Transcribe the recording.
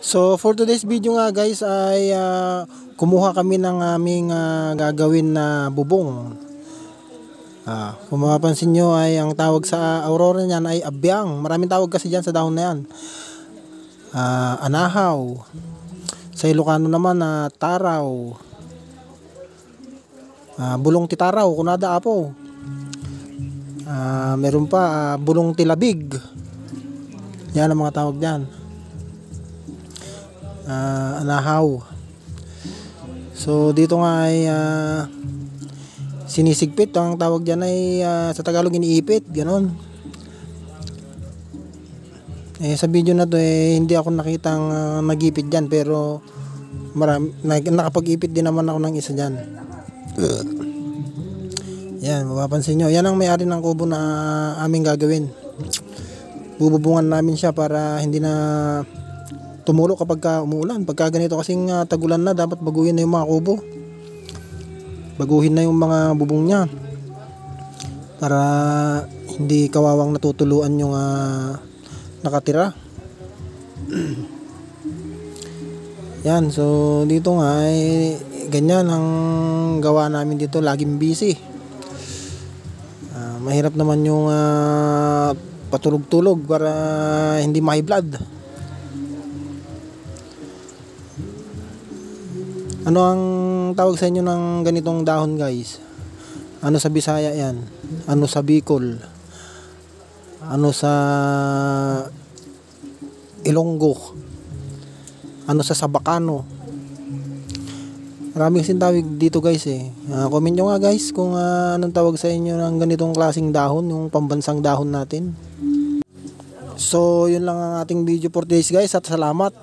So for today's video nga guys ay kumuha kami ng aming gagawin na bubong. Kung mapapansin nyo ay ang tawag sa aurora niyan ay abyang. Maraming tawag kasi dyan sa dahon na yan. Anahaw. Sa Ilocano naman taraw. Bulong titaraw, kunada apo. Meron pa bulong tilabig. Yan ang mga tawag dyan. Anahaw. So dito nga ay sinisigpit. Ang tawag dyan ay sa Tagalog iniipit, ganon. Sa video na to hindi ako nakitang nagipit dyan, pero nakapag-ipit din naman ako ng isa dyan. Yan, mapapansin nyo, yan ang may-ari ng kubo na aming gagawin. Bububungan namin siya para hindi na tumulo kapag umuulan. Pagka ganito kasing tagulan na, dapat baguhin na yung mga kubo, baguhin na yung mga bubong niya para hindi kawawang natutuluan yung nakatira. Yan, so dito nga ay ganyan ang gawa namin dito, laging busy. Mahirap naman yung patulog-tulog para hindi ma-high blood. Ano ang tawag sa inyo ng ganitong dahon guys? Ano sa Bisaya yan? Ano sa Bicol? Ano sa Ilonggo? Ano sa Sabacano? Maraming kasing tawag dito guys comment nyo nga guys kung anong tawag sa inyo ng ganitong klaseng dahon, yung pambansang dahon natin. So yun lang ang ating video for today's guys, at salamat.